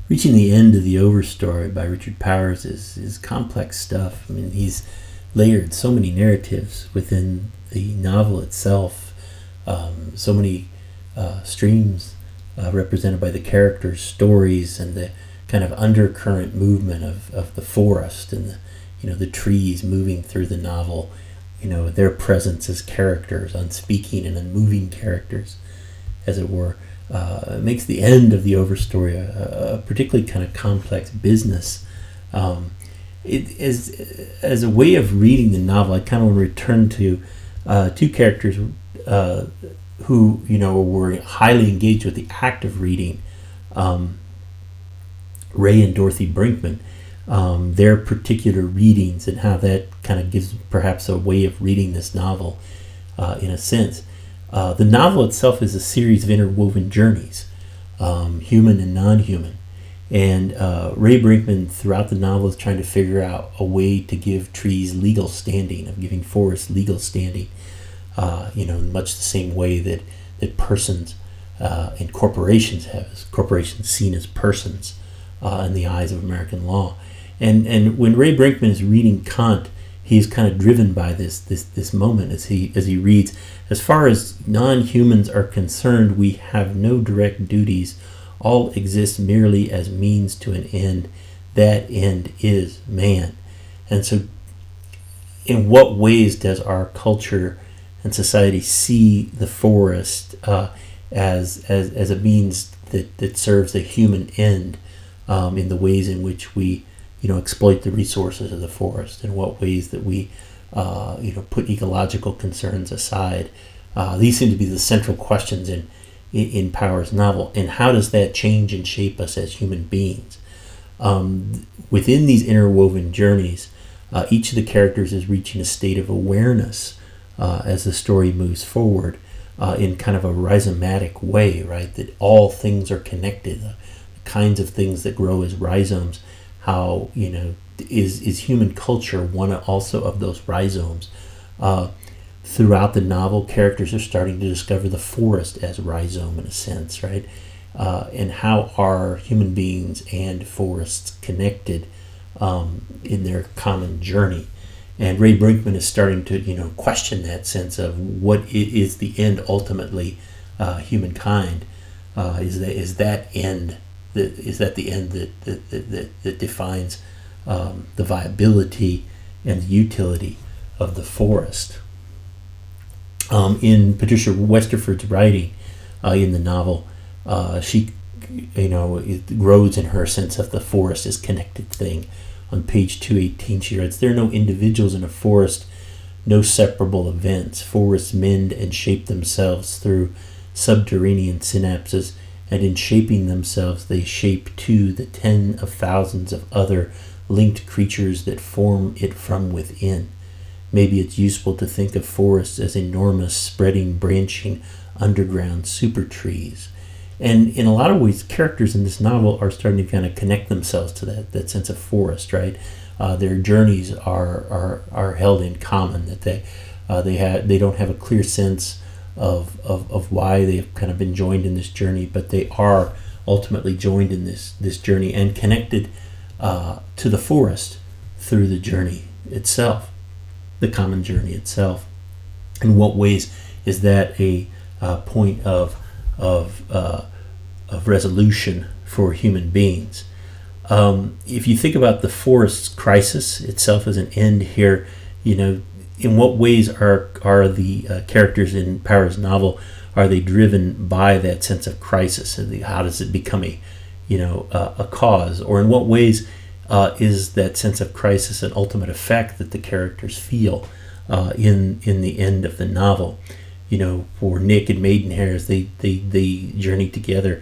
Reaching the End of the Overstory by Richard Powers is complex stuff. I mean, he's layered so many narratives within the novel itself, so many streams represented by the characters' stories, and the kind of undercurrent movement of the forest, and the trees moving through the novel, their presence as characters, unspeaking and unmoving characters, as it were. Makes the end of the Overstory a particularly kind of complex business. As a way of reading the novel, I kind of want to return to two characters who were highly engaged with the act of reading. Ray and Dorothy Brinkman, their particular readings, and how that kind of gives perhaps a way of reading this novel in a sense. The novel itself is a series of interwoven journeys, human and non-human. And Ray Brinkman, throughout the novel, is trying to figure out a way to give trees legal standing, of giving forests legal standing, in much the same way that persons and corporations have. Corporations seen as persons in the eyes of American law. And when Ray Brinkman is reading Kant, he's kind of driven by this moment as he reads, "As far as non-humans are concerned, we have no direct duties. All exist merely as means to an end. That end is man." And so, in what ways does our culture and society see the forest as a means that serves a human end, in the ways in which we exploit the resources of the forest, in what ways that we put ecological concerns aside? These seem to be the central questions in Powers' novel. And how does that change and shape us as human beings? Within these interwoven journeys, each of the characters is reaching a state of awareness as the story moves forward, in kind of a rhizomatic way, right? That all things are connected. The kinds of things that grow as rhizomes. How is human culture one also of those rhizomes? Throughout the novel, characters are starting to discover the forest as rhizome in a sense, right? And how are human beings and forests connected in their common journey? And Ray Brinkman is starting to question that sense of what is the end ultimately, humankind. Is that end? Is that the end that defines the viability and the utility of the forest? In Patricia Westerford's writing in the novel, she it grows in her sense of the forest as connected thing. On page 218, she writes, "There are no individuals in a forest, no separable events. Forests mend and shape themselves through subterranean synapses, and in shaping themselves they shape too the 10 of thousands of other linked creatures that form it from within. Maybe it's useful to think of forests as enormous, spreading, branching, underground super trees." And in a lot of ways, characters in this novel are starting to kind of connect themselves to that sense of forest, right? Their journeys are held in common, that they don't have a clear sense of why they've kind of been joined in this journey, but they are ultimately joined in this journey and connected to the forest through the journey itself, the common journey itself. In what ways is that a point of resolution for human beings? If you think about the forest's crisis itself as an end here, in what ways are the characters in Powers' novel, are they driven by that sense of crisis? How does it become a cause? Or in what ways is that sense of crisis an ultimate effect that the characters feel in the end of the novel? For Nick and Maidenhair, as they journey together,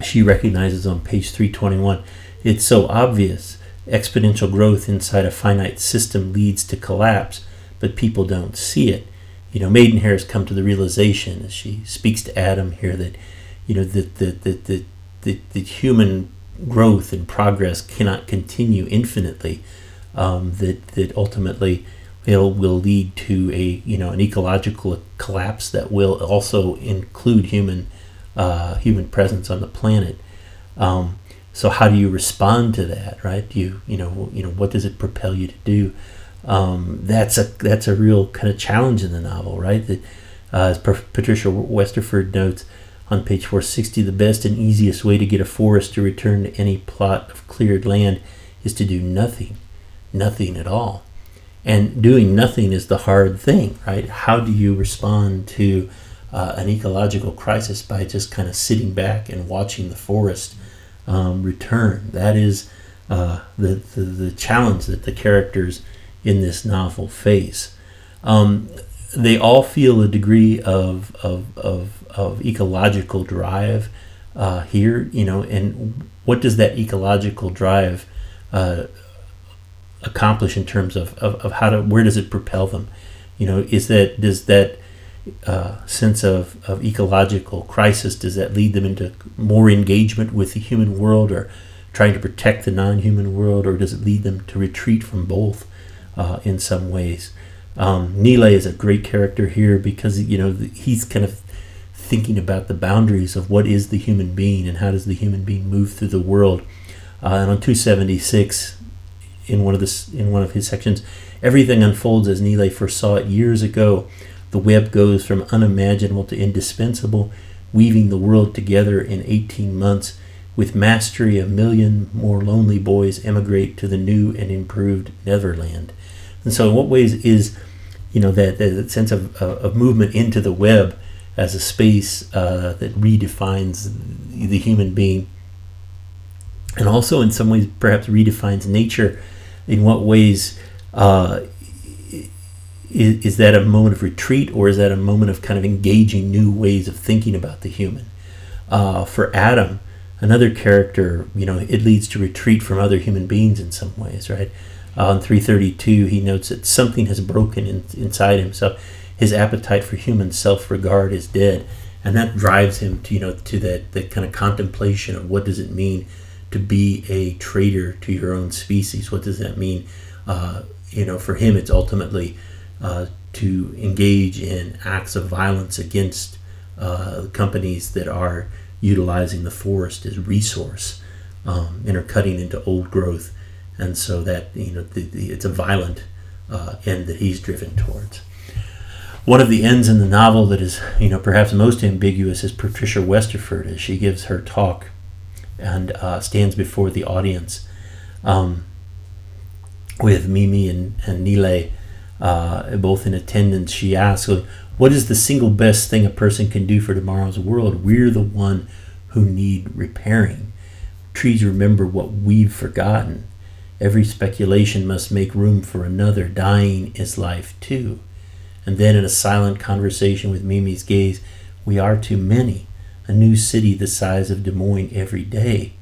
she recognizes on page 321, "It's so obvious. Exponential growth inside a finite system leads to collapse, but people don't see it." Maidenhair has come to the realization as she speaks to Adam here that that human growth and progress cannot continue infinitely. That ultimately will lead to an ecological collapse that will also include human human presence on the planet. So how do you respond to that, right? What does it propel you to do? That's a real kind of challenge in the novel, right? That, as Patricia Westerford notes on page 460, the best and easiest way to get a forest to return to any plot of cleared land is to do nothing at all. And doing nothing is the hard thing, right? How do you respond to an ecological crisis? By just kind of sitting back and watching the forest return. That is the challenge that the characters in this novel face. They all feel a degree of ecological drive here, and what does that ecological drive accomplish in terms of where does it propel them? Does that sense of ecological crisis, does that lead them into more engagement with the human world, or trying to protect the non-human world, or does it lead them to retreat from both in some ways? Nile is a great character here because he's kind of thinking about the boundaries of what is the human being and how does the human being move through the world. And on 276, in one of his sections, everything unfolds as Nile foresaw it years ago. The web goes from unimaginable to indispensable, weaving the world together in 18 months. With mastery, 1 million more lonely boys emigrate to the new and improved Neverland. And so in what ways is that sense of movement into the web as a space that redefines the human being, and also in some ways perhaps redefines nature? In what ways is that a moment of retreat, or is that a moment of kind of engaging new ways of thinking about the human? For Adam, another character, it leads to retreat from other human beings in some ways, right? On 332, he notes that something has broken inside him. So his appetite for human self-regard is dead, and that drives him to that kind of contemplation of what does it mean to be a traitor to your own species. What does that mean? For him, it's ultimately to engage in acts of violence against companies that are utilizing the forest as resource and are cutting into old growth. And so that it's a violent end that he's driven towards. One of the ends in the novel that is perhaps most ambiguous is Patricia Westerford as she gives her talk and stands before the audience with Mimi and Nile both in attendance. She asks, what is the single best thing a person can do for tomorrow's world? We're the one who need repairing. Trees remember what we've forgotten. Every speculation must make room for another. Dying is life too. And then in a silent conversation with Mimi's gaze, we are too many. A new city the size of Des Moines every day.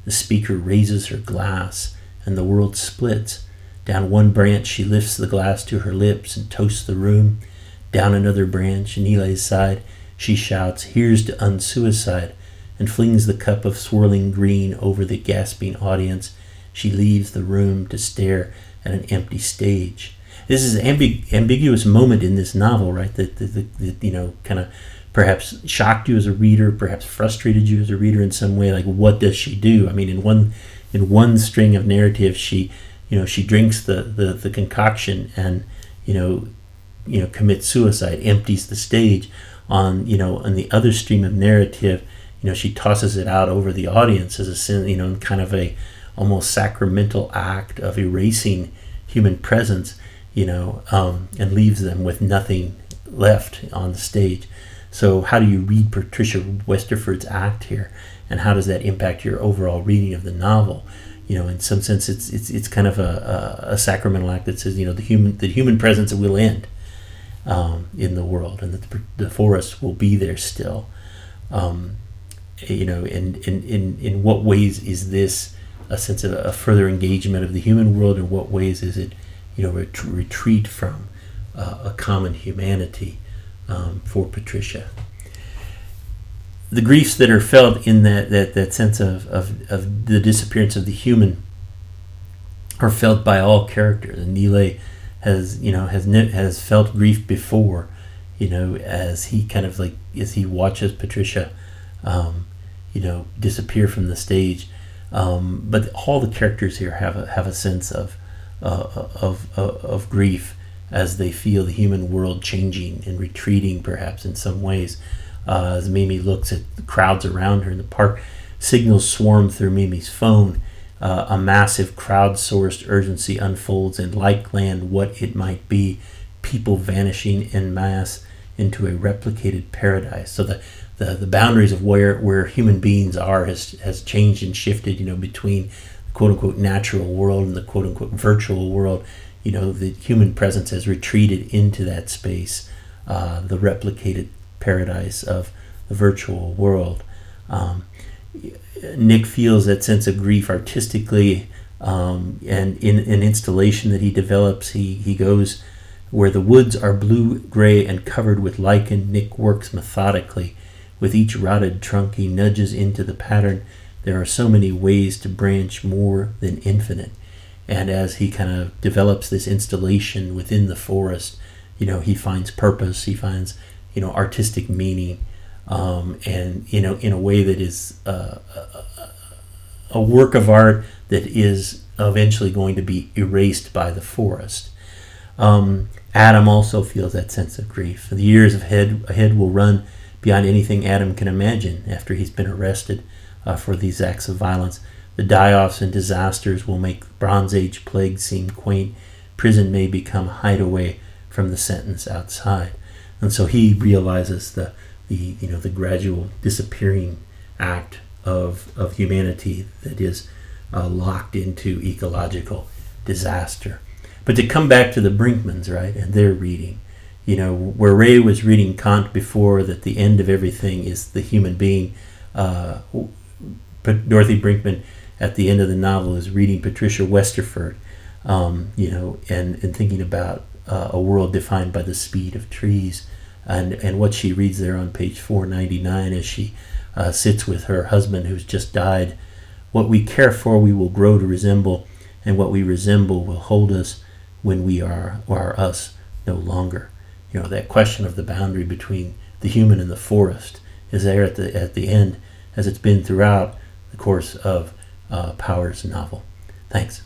The speaker raises her glass, and the world splits. Down one branch, she lifts the glass to her lips and toasts the room. Down another branch, Nile's side, she shouts, here's to unsuicide, and flings the cup of swirling green over the gasping audience. She leaves the room to stare at an empty stage. This is an ambiguous moment in this novel, right? That kind of perhaps shocked you as a reader, perhaps frustrated you as a reader in some way. Like, what does she do? I mean, in one string of narrative, she drinks the concoction and commits suicide, empties the stage. On the other stream of narrative, she tosses it out over the audience as a sin, kind of a almost sacramental act of erasing human presence, and leaves them with nothing left on the stage. So how do you read Patricia Westerford's act here, and how does that impact your overall reading of the novel? In some sense, it's kind of a sacramental act that says, the human presence will end in the world, and that the forest will be there still. And in what ways is this a sense of a further engagement of the human world? In what ways is it, retreat from a common humanity for Patricia? The griefs that are felt in that sense of the disappearance of the human are felt by all characters. And Nile has felt grief before, as he as he watches Patricia disappear from the stage. But all the characters here have a sense of grief as they feel the human world changing and retreating, perhaps in some ways. As Mimi looks at the crowds around her in the park, signals swarm through Mimi's phone. A massive crowd-sourced urgency unfolds in like land what it might be, people vanishing en masse into a replicated paradise. So the boundaries of where human beings are has changed and shifted, between the quote-unquote natural world and the quote-unquote virtual world. The human presence has retreated into that space, the replicated paradise of the virtual world. Nick feels that sense of grief artistically, and in an installation that he develops, he goes where the woods are blue, gray, and covered with lichen. Nick works methodically. With each rotted trunk he nudges into the pattern. There are so many ways to branch, more than infinite. And as he kind of develops this installation within the forest, he finds purpose, he finds, artistic meaning, and, in a way that is a work of art that is eventually going to be erased by the forest. Adam also feels that sense of grief. The years ahead will run beyond anything Adam can imagine after he's been arrested for these acts of violence. The die-offs and disasters will make Bronze Age plagues seem quaint. Prison may become a hideaway from the sentence outside. And so he realizes the gradual disappearing act of humanity that is locked into ecological disaster. But to come back to the Brinkmans, right, and their reading, where Ray was reading Kant before, that the end of everything is the human being, Dorothy Brinkman at the end of the novel is reading Patricia Westerford, and thinking about a world defined by the speed of trees, and what she reads there on page 499 as she sits with her husband who's just died. What we care for we will grow to resemble, and what we resemble will hold us when we are us no longer. That question of the boundary between the human and the forest is there at the end, as it's been throughout the course of Power's novel. Thanks.